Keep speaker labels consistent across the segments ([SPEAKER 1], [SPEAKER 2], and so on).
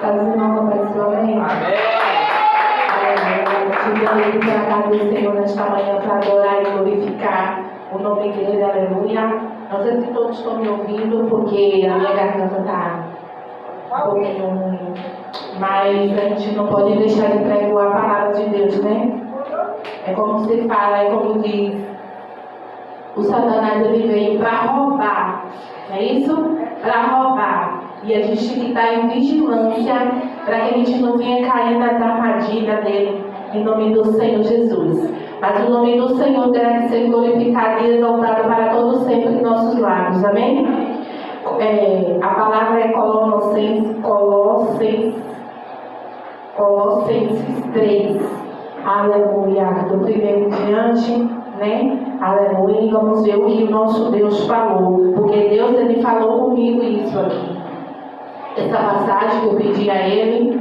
[SPEAKER 1] Caso não apareceu, amém? Amém. Te para a casa do Senhor nesta manhã para adorar e glorificar o nome dele, aleluia. Não sei se todos estão me ouvindo, porque a minha garganta está um pouquinho ruim. Mas a gente não pode deixar de pregar a palavra de Deus, né? É como se fala, é como diz, o Satanás ele veio para roubar, não é isso? Para roubar. E a gente tem que estar em vigilância para que a gente não venha cair nas armadilhas dele, em nome do Senhor Jesus. Mas o nome do Senhor terá que ser glorificado e exaltado para todos sempre em nossos lábios, amém? A palavra é Colossenses 3. Aleluia, do primeiro em diante, né? Aleluia, e vamos ver o que o nosso Deus falou, porque Deus ele falou comigo isso aqui. Essa passagem que eu pedi a ele,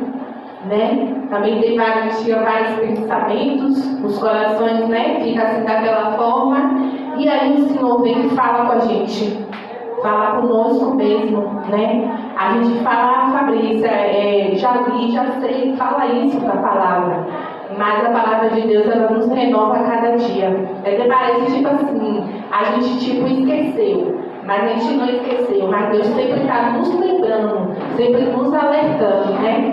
[SPEAKER 1] né? Também tinha vários pensamentos, os corações, né? Fica assim daquela forma, e aí o Senhor vem e fala com a gente, fala conosco mesmo, né? A gente fala, Fabrícia, já li, já sei, fala isso da palavra. Mas a palavra de Deus, ela nos renova a cada dia. Parece tipo assim, a gente tipo esqueceu, mas a gente não esqueceu. Mas Deus sempre está nos lembrando, sempre nos alertando, né?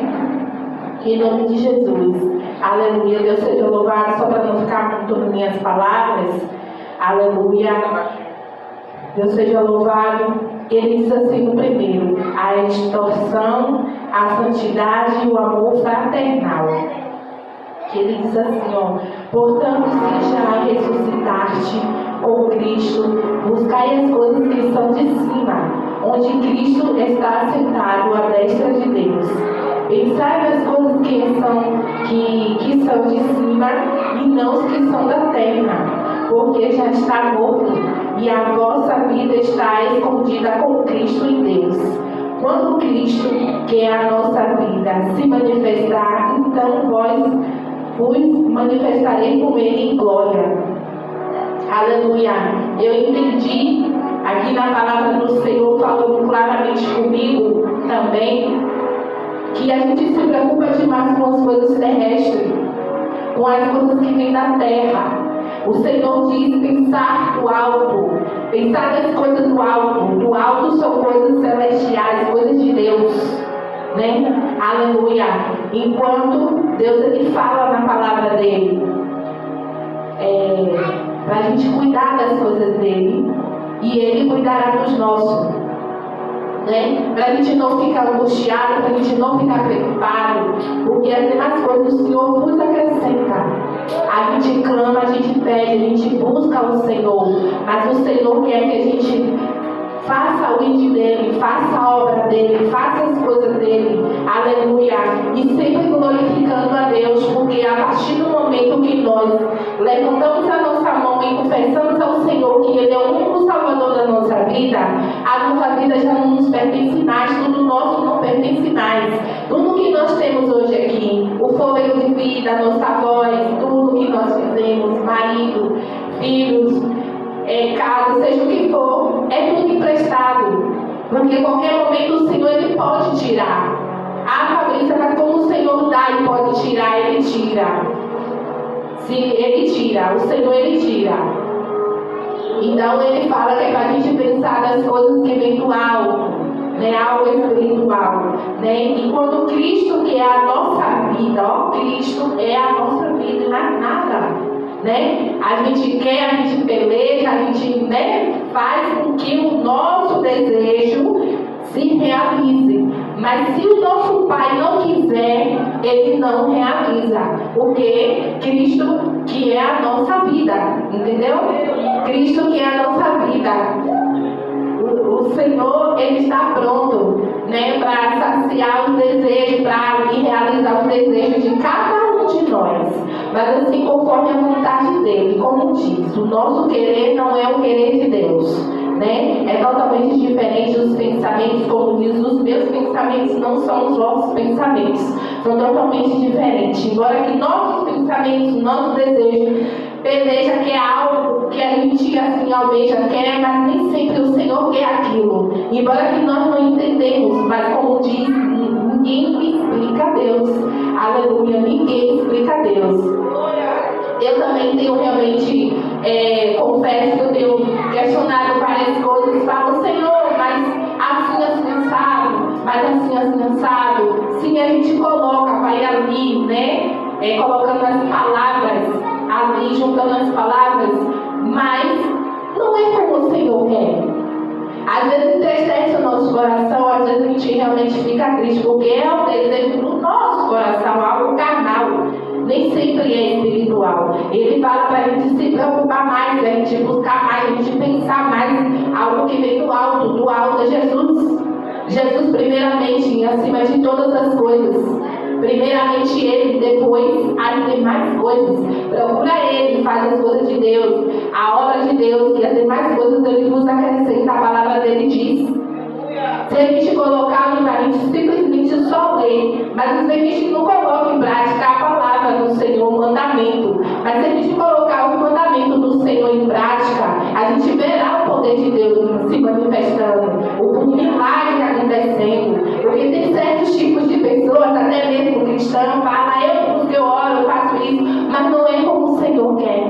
[SPEAKER 1] Em nome de Jesus. Aleluia. Deus seja louvado, só para não ficar muito nas minhas palavras. Aleluia. Deus seja louvado. Ele diz assim no primeiro: a extorsão, a santidade e o amor fraternal. Que ele diz assim, portanto, se já ressuscitaste com Cristo, buscai as coisas que são de cima, onde Cristo está assentado à destra de Deus. Pensai nas coisas que são de cima e não as que são da terra, porque já está morto e a vossa vida está escondida com Cristo em Deus. Quando Cristo, que é a nossa vida, se manifestar, então vos manifestarei com ele em glória. Aleluia. Eu entendi aqui na palavra do Senhor, falando claramente comigo também, que a gente se preocupa demais com as coisas terrestres, com as coisas que vêm da terra. O Senhor diz pensar do alto, pensar nas coisas do alto. Do alto são coisas celestiais, coisas de Deus, né? Aleluia. Enquanto Deus ele fala na palavra dele, para a gente cuidar das coisas dele, e ele cuidará dos nossos, né? Para a gente não ficar angustiado, para a gente não ficar preocupado, porque as demais coisas o Senhor nos acrescenta. A gente clama, a gente pede, a gente busca o Senhor, mas o Senhor quer que a gente faça o índio dele, faça a obra dele, faça as coisas dele, aleluia, e sempre glorificando a Deus, porque a partir do momento que nós levantamos a nossa mão e confessamos ao Senhor que Ele é o único Salvador da nossa vida, a nossa vida já não nos pertence mais, tudo nosso não pertence mais. Tudo que nós temos hoje aqui, o fôlego de vida, a nossa voz, tudo que nós fizemos, marido, filhos, casa, seja o que for, é tudo emprestado, porque a qualquer momento o Senhor ele pode tirar. Fabrícia, mas como o Senhor dá e pode tirar, ele tira. Se ele tira, o Senhor ele tira. Então ele fala que é para a gente pensar nas coisas que vêm do alto, né? Algo espiritual, né? E quando Cristo, que é a nossa vida, Cristo é a nossa vida e mais nada. Né? A gente quer, a gente peleja, a gente, né, faz com que o nosso desejo se realize. Mas se o nosso Pai não quiser, Ele não realiza. Porque Cristo que é a nossa vida, entendeu? Cristo que é a nossa vida. O Senhor, Ele está pronto, né, para saciar os desejos, para realizar os desejos de cada um de nós. Mas assim, conforme a vontade dele, como diz, o nosso querer não é o querer de Deus, né? É totalmente diferente dos pensamentos, como diz, os meus pensamentos não são os vossos pensamentos, são totalmente diferentes. Embora que nossos pensamentos, nossos desejos, peleja que é algo que a gente assim almeja, quer, mas nem sempre o Senhor quer aquilo. Embora que nós não entendemos, mas como diz, ninguém Deus. Aleluia, ninguém explica Deus. Eu também tenho realmente, confesso que eu tenho questionado várias coisas. Falo, Senhor, mas assim assado, mas assim assado. Sim, a gente coloca, vai ali, né? Colocando as palavras ali, juntando as palavras, mas não é como o Senhor quer. Às vezes entristece o nosso coração, às vezes a gente realmente fica triste, porque é o desejo do nosso coração, algo carnal, nem sempre é espiritual. Ele fala para a gente se preocupar mais, a gente buscar mais, a gente pensar mais, algo que vem do alto é Jesus. Jesus primeiramente, acima de todas as coisas. Primeiramente Ele, depois as demais coisas. Procura Ele, faz as coisas de Deus, a obra de Deus, e as demais coisas Ele vos acrescenta. A palavra dele diz. Se a gente colocar no a gente simplesmente só lê, mas às vezes a gente não coloca em prática a palavra do Senhor, o mandamento. Mas se a gente colocar os mandamentos do Senhor em prática, a gente verá o poder de Deus se manifestando, o milagre acontecendo. Porque tem certos tipos de pessoas, até mesmo cristãos, falam, eu busco, eu oro, eu faço isso, mas não é como o Senhor quer.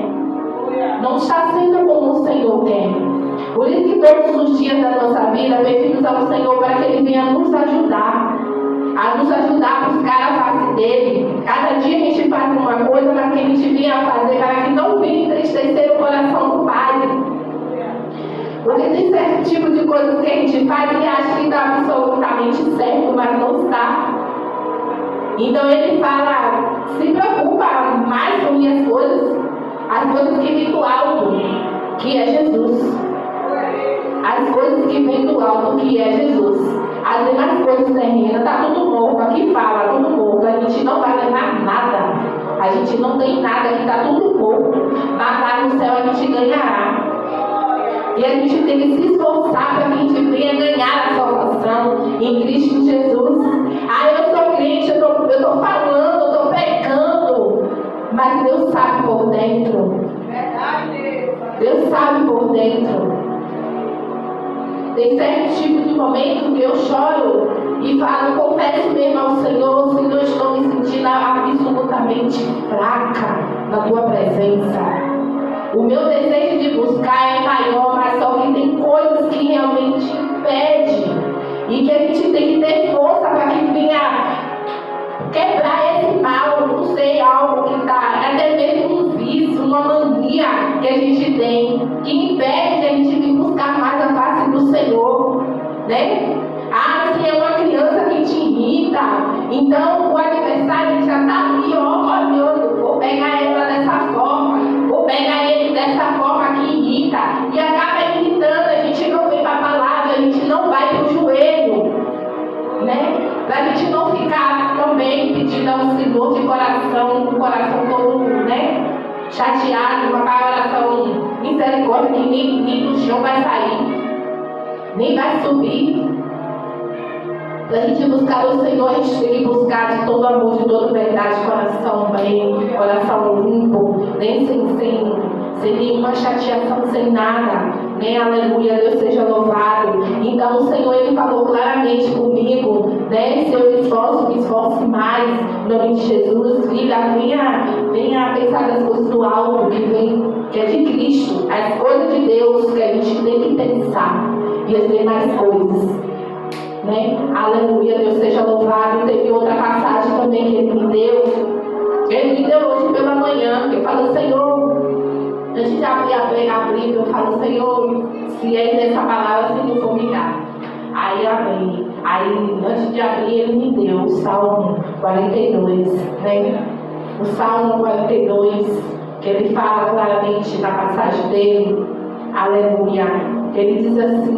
[SPEAKER 1] Não está sendo como o Senhor quer. Por isso que todos os dias da nossa vida pedimos ao Senhor para que Ele venha nos ajudar, a nos ajudar a buscar a face dEle. Cada dia a gente faz uma coisa, mas que a gente venha fazer para que não venha entristecer o coração do Pai. Porque tem certo tipo de coisas que a gente faz e acha que está absolutamente certo, mas não está. Então Ele fala, se preocupa mais com minhas coisas, as coisas que vêm do alto, que é Jesus. As coisas que vêm do alto, que é Jesus. As demais coisas terrenas, está tudo morto. Aqui fala, tudo morto. A gente não vai levar nada. A gente não tem nada, que está tudo morto. Mas lá no céu a gente ganhará. E a gente tem que se esforçar para que a gente venha ganhar a salvação em Cristo Jesus. Eu sou crente, eu estou falando, eu estou pecando. Mas Deus sabe por dentro. Deus sabe por dentro. Tem certo tipo de momento que eu choro e falo, confesso mesmo ao Senhor, Senhor, estou me sentindo absolutamente fraca na Tua presença. O meu desejo de buscar é maior, mas só que tem coisas que realmente impedem e que a gente tem que ter força para que venha quebrar esse mal, não sei, algo que está, até mesmo um vício, uma mania que a gente tem, que impede a gente vir buscar mais a face do Senhor, né? Se é uma criança que te irrita, então o adversário já está ali, olhando, vou pegar ela dessa forma, vou pegar ele dessa forma que irrita, e acaba irritando, a gente não vem para a palavra, a gente não vai para o joelho, né? Para a gente não ficar também pedindo ao Senhor de coração, com o coração todo, né? Chateado, uma oração misericórdia que nem do chão vai sair, nem vai subir. Para a gente buscar o Senhor, a gente tem que buscar de todo amor, de toda verdade, coração bem, coração limpo, nem sem nenhuma chateação, sem nada, né? Aleluia, Deus seja louvado. Então o Senhor, Ele falou claramente comigo, né? Se eu me esforce mais, em nome de Jesus, filha, venha pensar nas coisas do alto, que é de Cristo, as coisas de Deus que a gente tem que pensar, e as demais coisas, né? Aleluia, Deus seja louvado. Teve outra passagem também que Ele me deu. Ele me deu hoje pela manhã. Eu falo, Senhor, antes de abrir a Bíblia, eu falo, Senhor, se é nessa palavra, Senhor, for me dar. Aí abri. Aí, antes de abrir, Ele me deu o Salmo 42, né? O Salmo 42, que Ele fala claramente na passagem dele. Aleluia. Ele diz assim,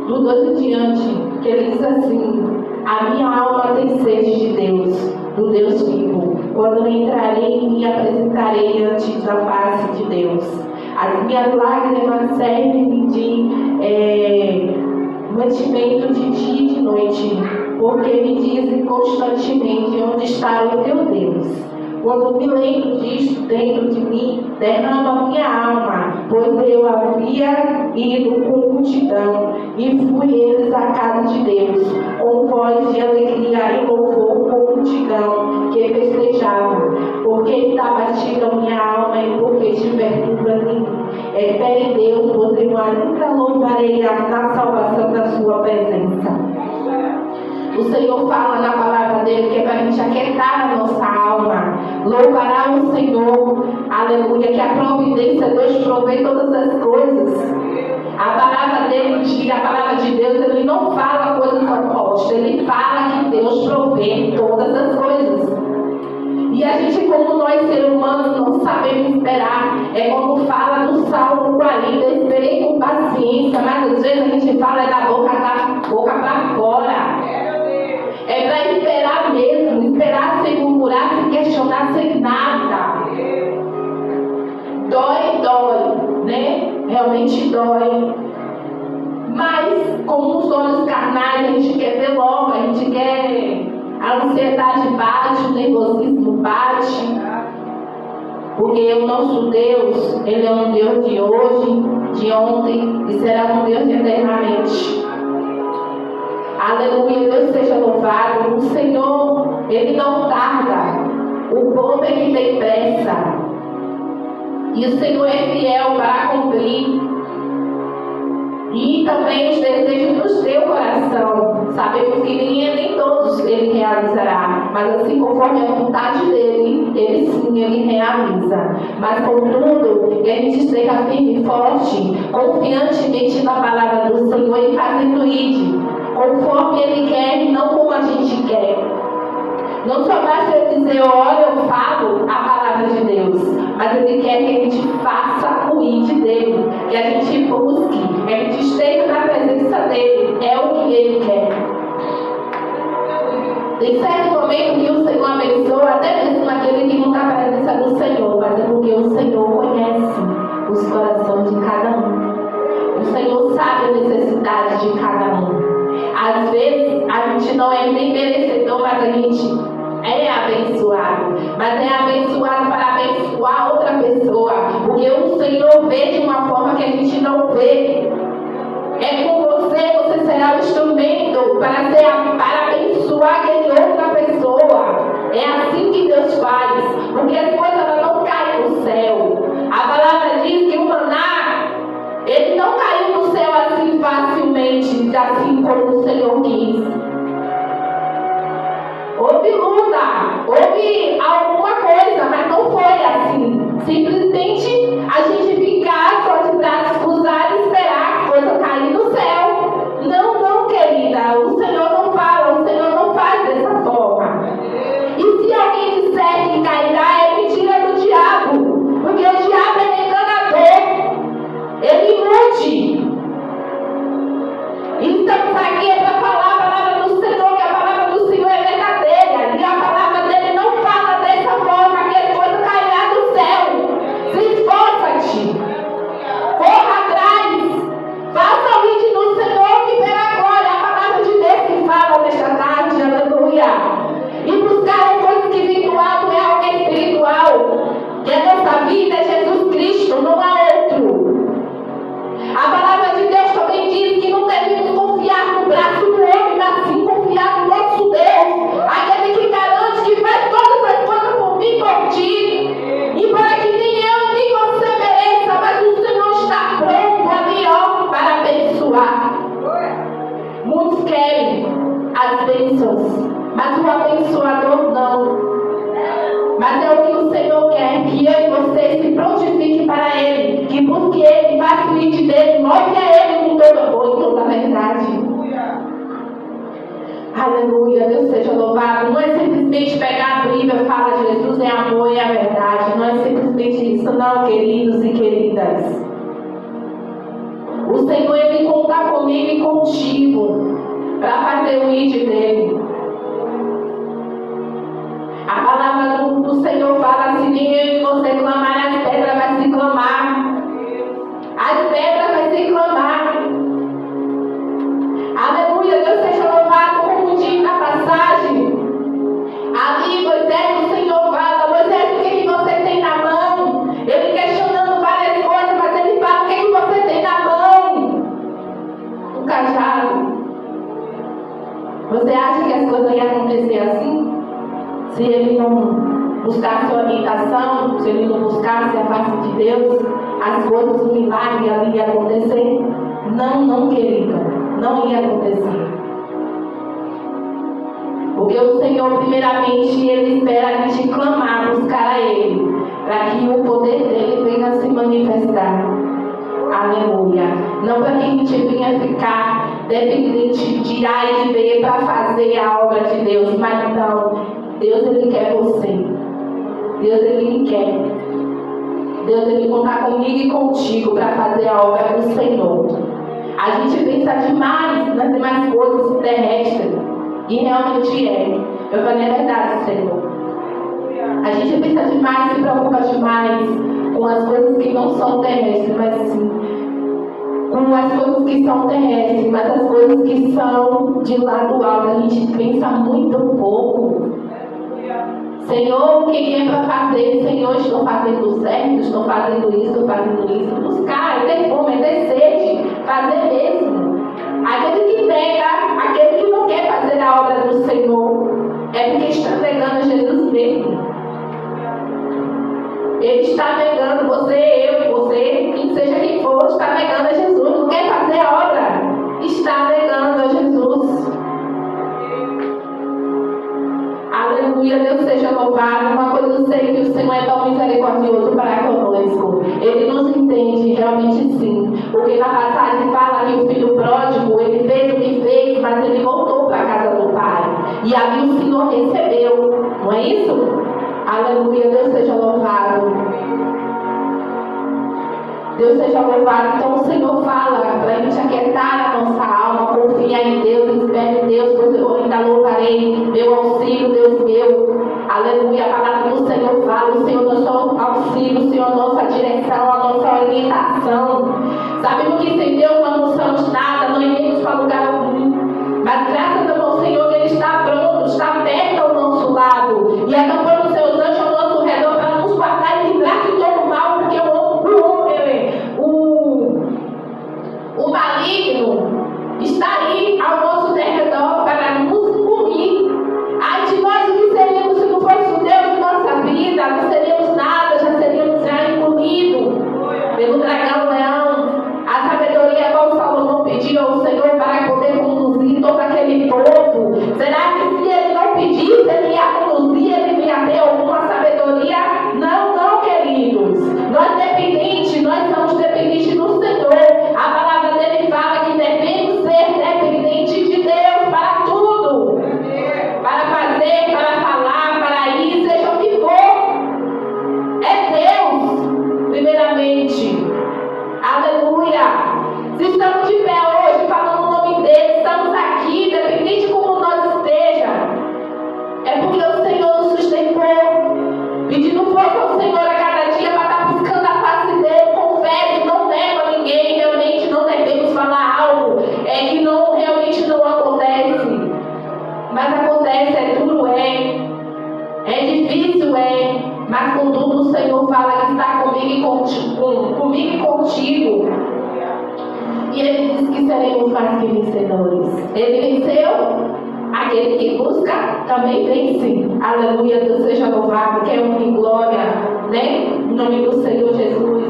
[SPEAKER 1] do 2 em diante, que Ele diz assim: a minha alma tem sede de Deus, do Deus vivo. Quando entrarei e me apresentarei antes da face de Deus. As minhas lágrimas servem de mantimento de dia e de noite, porque me dizem constantemente: onde está o teu Deus? Quando me lembro disto dentro de mim, derrama minha alma pois eu havia ido com multidão e fui eles à casa de Deus, com voz de alegria e louvor com multidão que festejava, porque está batida minha alma e porque estiver dúvidas em mim. Espere em Deus, pois eu ainda louvarei na salvação da sua presença. O Senhor fala na palavra dele que é para a gente aquietar a nossa alma. Louvará o Senhor, aleluia, que a providência Deus provê todas as coisas. A palavra dele diz, a palavra de Deus, ele não fala coisas opostas, ele fala que Deus provê todas as coisas. E a gente, como nós seres humanos, não sabemos esperar. É como fala no Salmo 40, esperei com paciência, mas às vezes a gente fala da boca para fora. É para esperar mesmo, esperar sem murmurar, sem questionar, sem nada. Dói, né? Realmente dói. Mas, como os olhos carnais, a gente quer ver logo, a gente quer. A ansiedade bate, o nervosismo bate. Porque o nosso Deus, Ele é um Deus de hoje, de ontem e será um Deus de eternamente. Aleluia, Deus seja louvado. O Senhor, Ele não tarda. O povo é que tem pressa. E o Senhor é fiel para cumprir. E também os desejos do seu coração. Sabemos que nem todos Ele realizará. Mas assim, conforme a vontade dEle, Ele sim, Ele realiza. Mas contudo, que a gente esteja firme e forte, confiantemente na palavra do Senhor e fazendo isso, conforme Ele quer e não como a gente quer. Não só basta eu dizer, olha, eu falo a palavra de Deus, mas Ele quer que a gente faça o id dEle, que a gente busque, que a gente esteja na presença dEle. É o que Ele quer. Tem certo momento que o Senhor abençoa até mesmo aquele que não está na presença do Senhor, mas é porque o Senhor conhece os corações de cada um. O Senhor sabe a necessidade de cada um. Às vezes a gente não é nem merecedor, mas a gente é abençoado. Mas é abençoado para abençoar outra pessoa. Porque o Senhor vê de uma forma que a gente não vê. É com você, você será o instrumento para abençoar aquela outra pessoa. É assim que Deus faz. Porque as coisas elas não caem do céu. A palavra diz que o maná, ele não caiu no céu assim facilmente, assim como o Senhor quis. Houve luta, houve alguma coisa, mas não foi assim. Simplesmente a gente ficar só de braços cruzados e esperar a coisa cair do céu. Não, querida, o Senhor não fala, o Senhor não faz dessa forma. E se alguém disser que cairá, é mentira do diabo, porque o diabo é enganador, ele ilude. E estamos aqui para falar a palavra do Senhor, que a palavra do Senhor é verdadeira. E a palavra dele não fala dessa forma, que a coisa cairá do céu. Se esforça-te. Corra atrás. Faça o id no Senhor que verá glória. A palavra de Deus que fala nesta tarde, aleluia. E buscar as coisas que vêm do alto é algo espiritual. Que a nossa vida é Jesus Cristo, não há outro. A palavra de Deus também diz que não devemos confiar no braço do homem, mas sim confiar no nosso Deus, aquele que garante que faz todas as coisas por mim e por ti, e para que nem eu nem você mereça, mas o Senhor está pronto ali, ó, para abençoar. Muitos querem as bênçãos, mas o abençoador não. Mas é o que o Senhor quer, que eu e você se prontifique para Ele, que busque Ele, faça o id dele, mostre a Ele com todo amor e toda a verdade. Aleluia, Deus seja louvado. Não é simplesmente pegar a Bíblia e falar Jesus é amor e a verdade. Não é simplesmente isso, não, queridos e queridas. O Senhor, Ele conta comigo e contigo para fazer o id dele. A palavra do Senhor fala assim: nem eu e você clamar, as pedras vai se clamar. As pedras vai se clamar. Aleluia, Deus seja louvado. Como diz na passagem, ali Moisés, o Senhor fala: Moisés, o que você tem na mão? Ele questionando várias coisas, mas ele Você acha que as coisas iam acontecer assim? Se ele não buscasse orientação, se ele não buscasse a face de Deus, as coisas, o milagre ali ia acontecer? Não, querido, não ia acontecer. Porque o Senhor, primeiramente, Ele espera a gente clamar, buscar a Ele, para que o poder dele venha se manifestar. Aleluia. Não para que a gente venha ficar dependente de A e de B para fazer a obra de Deus, mas não. Deus, Ele quer você. Deus, Ele me quer. Deus, Ele contar comigo e contigo para fazer a obra do Senhor. A gente pensa demais nas demais coisas terrestres. E realmente é. Eu falei, é verdade, Senhor. A gente pensa demais, se preocupa demais com as coisas que não são terrestres, mas sim com as coisas que são terrestres, mas as coisas que são de lá do alto, a gente pensa muito pouco. Senhor, o que é para fazer? Senhor, estou fazendo certo, estou fazendo isso, estou fazendo isso. Buscar, ter fome, ter sede, fazer mesmo. Aquele que nega, aquele que não quer fazer a obra do Senhor, é porque está negando a Jesus mesmo. Ele está negando você, quem seja quem for, está negando a Jesus. Não quer fazer a obra, está negando a Jesus. Aleluia, Deus seja louvado. Uma coisa eu sei que o Senhor é tão misericordioso para conosco. Ele nos entende, realmente sim. Porque na passagem fala que o filho pródigo, ele fez o que fez, mas ele voltou para a casa do pai. E ali o Senhor recebeu. Não é isso? Aleluia, Deus seja louvado. Deus seja louvado. Então o Senhor fala para a gente aquietar a nossa alma, confiar em Deus, espere em Deus, pois eu ainda louvarei meu auxílio, Deus meu. Aleluia, a palavra do Senhor fala, o Senhor nosso auxílio, o Senhor nossa direção, a nossa orientação. Sabemos que sem Deus nós não somos nada, não iremos para lugar algum. Mas graças ao Senhor que Ele está pronto, está perto ao nosso lado. E acampando os seus anjos ao nosso redor para nos guardar e livrar de todo mal, porque o maligno está aí ao nosso derredor para nos punir. Ai de nós, o que seríamos se não fosse o Deus de nossa vida? Não seríamos nada, já seríamos já engolidos pelo dragão leão. A sabedoria qual Salomão pediu ao Senhor para poder conduzir todo aquele povo. Será que se ele não pedisse, ele ia conduzir, ele ia ter alguma sabedoria? Não, queridos. Nós somos dependentes do Senhor. A palavra dele fala que devemos ser dependentes de Deus para tudo. Para fazer, para falar, para ir, seja o que for. É Deus, primeiramente. Aleluia. Se estamos de pé hoje, falando o nome dele, estamos aqui, independente de como nós esteja, é porque o Senhor nos sustentou. Pedindo força ao Senhor a cada dia para estar buscando a face dele, com fé, não nego a ninguém, realmente não devemos falar algo que não, realmente não acontece. Mas acontece, é duro, é difícil, mas contudo o Senhor fala que está comigo e contigo. E Ele diz que seremos mais que vencedores. Ele venceu. Aquele que busca também vence. Aleluia, Deus seja louvado. Que é honra e glória, né? Em nome do Senhor Jesus.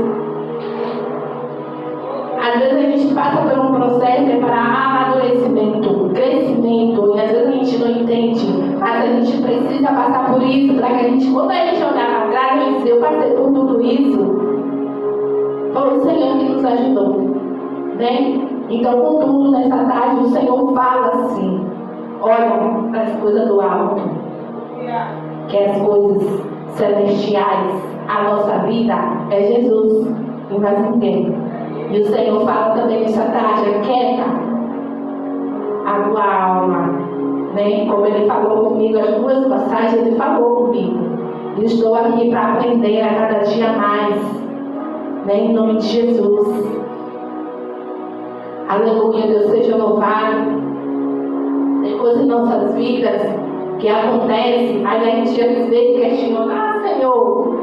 [SPEAKER 1] Às vezes a gente passa por um processo para amadurecimento, crescimento, e às vezes a gente não entende, mas a gente precisa passar por isso, para que a gente, quando a gente olhar para trás, a gente dizer, eu passei por tudo isso, foi o Senhor que nos ajudou, né? Então, contudo, nessa tarde, o Senhor fala assim, olha para as coisas do alto, que as coisas celestiais, a nossa vida é Jesus e mais ninguém. E o Senhor fala também nessa tarde, aquieta a tua alma, né? Como Ele falou comigo, as duas passagens Ele falou comigo. E estou aqui para aprender a cada dia mais, né? Em nome de Jesus. Aleluia, Deus seja louvado. Tem coisas em nossas vidas que acontecem, aí a gente às vezes questiona, Senhor,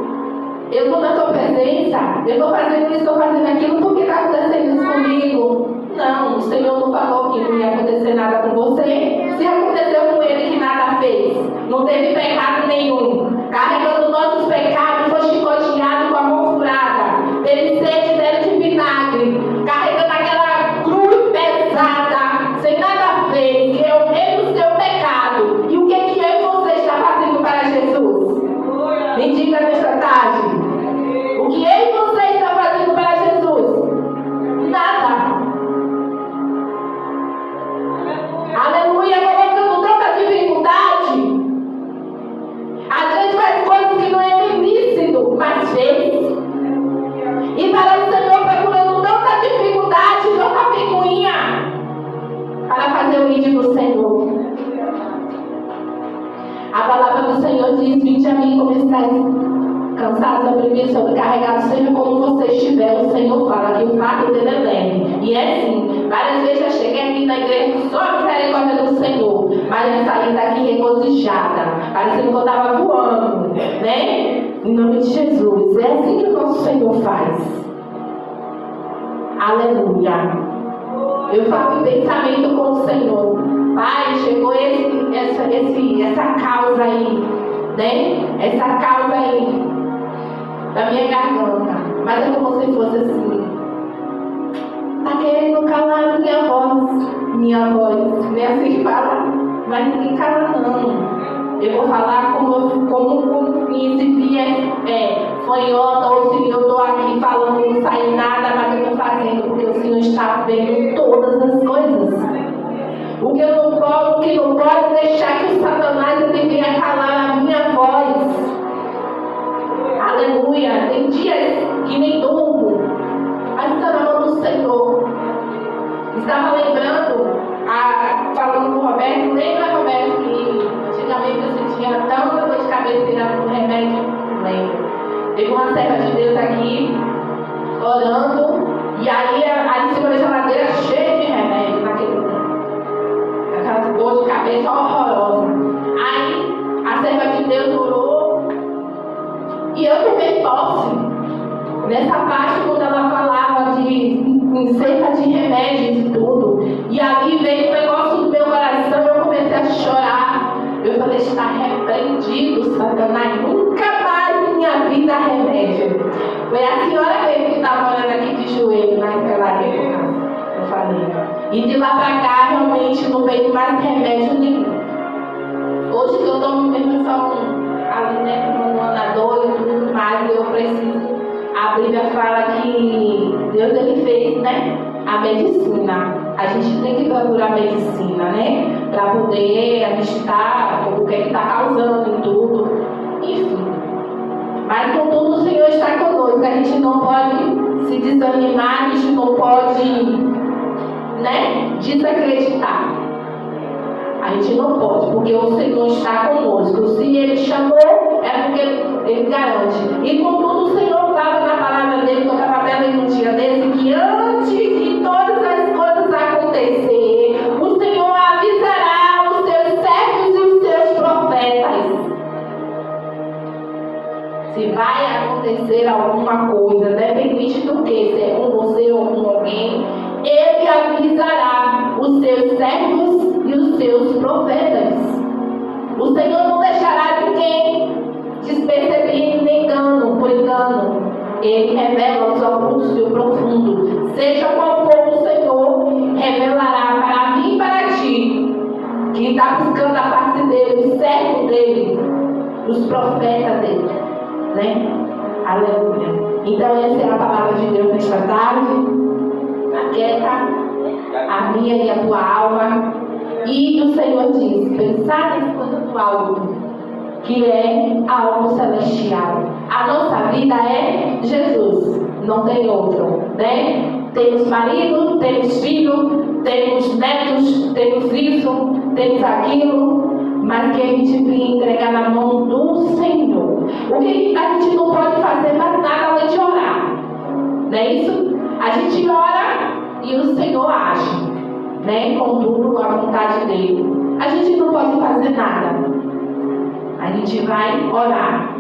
[SPEAKER 1] eu estou na tua presença, eu estou fazendo isso, estou fazendo aquilo, por que está acontecendo isso comigo? Não, o Senhor não falou que não ia acontecer nada com você. Se aconteceu com ele que nada fez, não teve pecado nenhum, carregando nossos pecados, foi chicoteado com a mão furada, teve sede dele de vinagre, carregando aquela cruz pesada, sem nada fez, eu mesmo o seu pecado. E o que eu e você está fazendo para Jesus? Me diga nesta tarde. O que eu e você está fazendo para Jesus? Nada. Aleluia, colocando tanta dificuldade. A gente faz coisas que não é ilícito, mas fez. E para o Senhor procurando tanta dificuldade, tanta picuinha, para fazer o ídolo do Senhor. A palavra do Senhor diz: vinde a mim como estáis cansados, oprimidos, sobrecarregados, seja como você estiver, o Senhor fala que o fardo dele é leve. E é assim, várias vezes já cheguei aqui na igreja só a misericórdia do Senhor, mas eu saí daqui regozijada, parecendo que eu estava voando, né? Em nome de Jesus. É assim que o nosso Senhor faz. Aleluia. Eu falo em pensamento com o Senhor. Pai, chegou essa causa aí, né? Essa causa aí da minha garganta. Mas é como se fosse assim. Tá querendo calar minha voz. Nem assim que fala, mas ninguém cala não. Eu vou falar como se vier fanhota, ou se eu estou aqui falando, não sai nada, mas eu estou fazendo, porque o Senhor está vendo todas as coisas. O que não pode deixar que o Satanás ele venha calar a minha voz. Aleluia. Tem dias que nem durmo, mas está na mão do Senhor. Estava lembrando, falando com o Roberto, lembra, Roberto, que antigamente eu sentia tanta dor de cabeça tirando um remédio? Lembro. Teve uma serva de Deus aqui, orando, e aí em cima da geladeira cheia de remédio naquele tempo. Aquela dor de cabeça horrorosa. Aí a serva de Deus orou e eu tomei posse. Nessa parte, quando ela falava em cerca de remédios e tudo, e ali veio um negócio do meu coração e eu comecei a chorar. Eu falei: está repreendido, Satanás, nunca mais em minha vida remédio. Foi a senhora mesmo que estava orando aqui de joelho naquela época. Eu falei. E de lá pra cá, realmente, não veio mais remédio nenhum. Hoje que eu tomo mesmo só ali, né, um anador e tudo mais, eu preciso. A Bíblia fala que Deus ele fez, né, a medicina. A gente tem que procurar a medicina, né, para poder ajustar o que está causando e tudo. Enfim. Mas contudo o Senhor está conosco. A gente não pode se desanimar, a gente não pode, né, desacreditar. A gente não pode, porque o Senhor está conosco. Se Ele chamou, é porque Ele garante. E contudo o Senhor fala na palavra dele, que eu estava até lendo um dia desse, que antes de todas as coisas acontecer, o Senhor avisará os seus servos e os seus profetas. Se vai acontecer alguma coisa, dependente do que, se é com você ou com alguém, Ele avisará os seus servos e os seus profetas. O Senhor não deixará ninguém despercebido nem engano, por engano. Ele revela os ocultos e o profundo. Seja qual for o Senhor, revelará para mim e para ti, que está buscando a face dele, o servo dele, os profetas dele, né? Aleluia. Então essa é a palavra de Deus nesta tarde. Aquieta a minha e a tua alma. E o Senhor diz: pensar nas coisas do alto, que é algo celestial. A nossa vida é Jesus, não tem outro, né? Temos marido, temos filho, temos netos, temos isso, temos aquilo, mas que a gente vem entregar na mão do Senhor. O que a gente não pode fazer mais nada além de orar, não é isso? A gente ora e o Senhor age, né? Com tudo a vontade dele. A gente não pode fazer nada. A gente vai orar.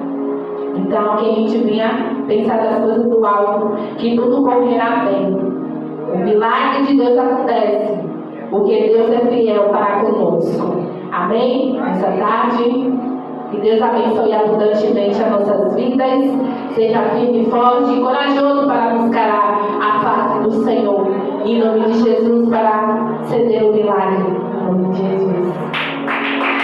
[SPEAKER 1] Então que a gente venha pensar das coisas do alto, que tudo correrá bem. O milagre de Deus acontece, porque Deus é fiel para conosco. Amém? Essa tarde, que Deus abençoe abundantemente as nossas vidas. Seja firme, forte e corajoso para buscar a face do Senhor. Em nome de Jesus, para ceder o milagre. Em nome de Jesus.